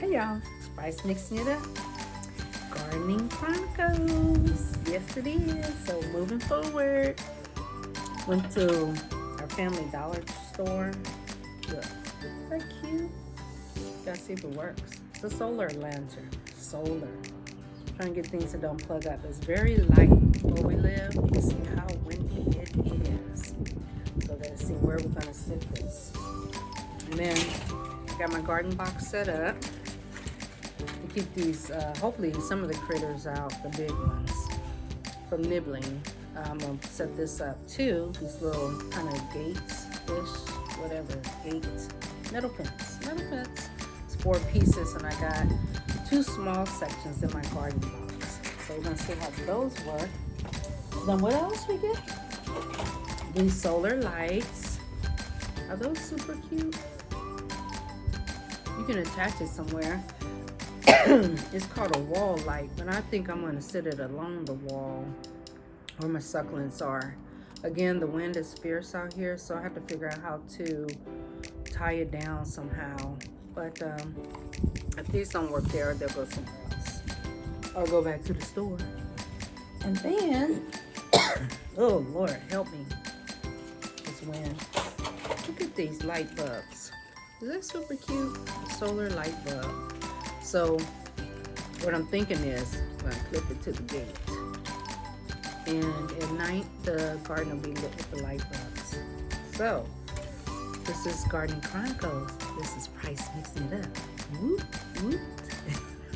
Hey y'all, Spice mixing it up. Gardening Chronicles. Yes it is. So moving forward. Went to our family dollar store. Look, isn't that cute? Gotta see if it works. It's a solar lantern. Solar. Trying to get things that don't plug up. It's very light where we live. You can see how windy it is. So let's see where we're gonna sit this. And then I got my garden box set up. Keep these, hopefully some of the critters out, the big ones, from nibbling. I'm going to set this up too, these little kind of gates-ish, whatever, gates, metal fence. It's 4 pieces and I got 2 small sections in my garden box. So we're going to see how those work. Then what else we get? These solar lights. Are those super cute? You can attach it somewhere. It's called a wall light, but I think I'm going to sit it along the wall where my succulents are. Again, the wind is fierce out here, so I have to figure out how to tie it down somehow. But if these don't work there, they'll go somewhere else. Or go back to the store. And then, oh Lord, help me. This wind. Look at these light bulbs. Is that super cute? Solar light bulb. So what I'm thinking is I'm going to clip it to the gate. And at night, the garden will be lit with the light bulbs. So this is Gardening Chronicles. This is Price mixing it up. Whoop, whoop.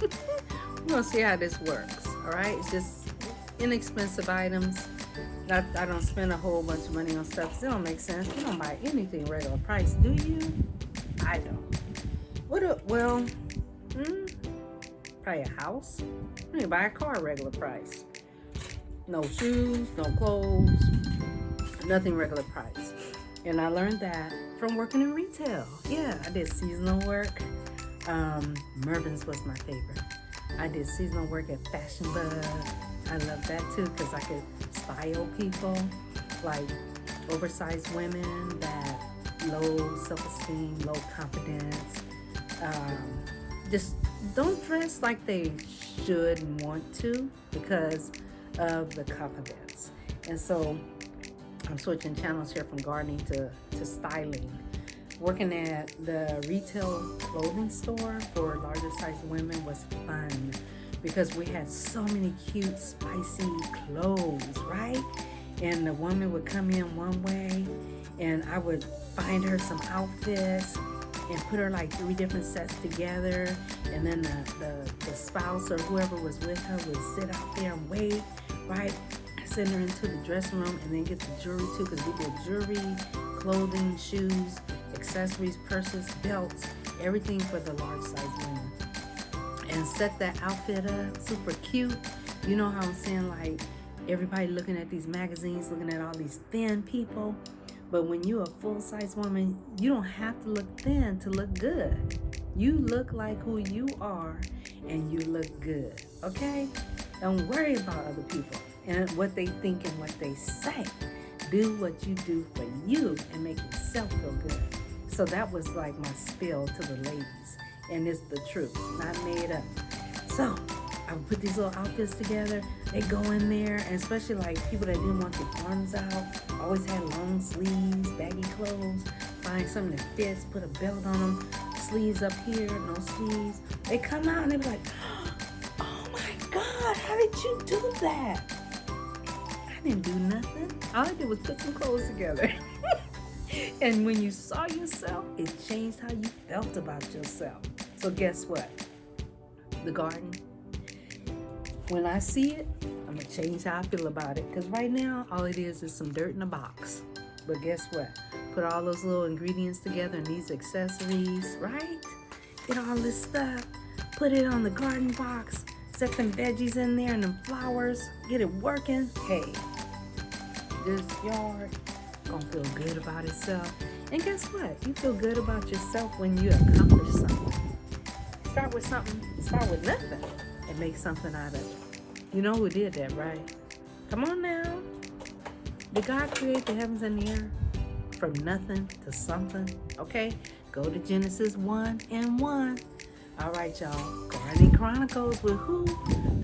We're going to see how this works. All right. It's just inexpensive items. I don't spend a whole bunch of money on stuff. It don't make sense. You don't buy anything regular price, do you? I don't. Probably a house. You can buy a car regular price. No shoes, no clothes, nothing regular price. And I learned that from working in retail. Yeah, I did seasonal work. Mervyn's was my favorite. I did seasonal work at Fashion Bug. I love that too because I could style people, like oversized women that low self-esteem, low confidence. Just don't dress like they should want to because of the confidence. And so I'm switching channels here from gardening to styling. Working at the retail clothing store for larger sized women was fun because we had so many cute, spicy clothes, right? And the woman would come in one way and I would find her some outfits and put her like 3 different sets together, and then the spouse or whoever was with her would sit out there and wait, right? Send her into the dressing room and then get the jewelry too, because we did jewelry, clothing, shoes, accessories, purses, belts, everything for the large size women. And set that outfit up, super cute. You know how I'm saying, like everybody looking at these magazines, looking at all these thin people. But when you're a full-size woman, you don't have to look thin to look good. You look like who you are and you look good, okay? Don't worry about other people and what they think and what they say. Do what you do for you and make yourself feel good. So that was like my spiel to the ladies. And it's the truth, not made up. So I would put these little outfits together. They go in there, and especially like people that didn't want the arms out, always had long sleeves, baggy clothes. Find something that fits, put a belt on them, sleeves up here, no sleeves. They come out and they be like, "Oh my God, how did you do that?" I didn't do nothing. All I did was put some clothes together. And when you saw yourself, it changed how you felt about yourself. So guess what? The garden. When I see it, I'm going to change how I feel about it. Because right now, all it is some dirt in a box. But guess what? Put all those little ingredients together and these accessories, right? Get all this stuff. Put it on the garden box. Set them veggies in there and them flowers. Get it working. Hey, this yard going to feel good about itself. And guess what? You feel good about yourself when you accomplish something. Start with something. Start with nothing. And make something out of it. You know who did that, right? Come on now. Did God create the heavens and the earth from nothing to something? Okay, go to Genesis 1:1. All right, y'all. Gardening Chronicles with who?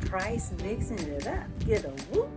Price mixing it up. Get a whoop.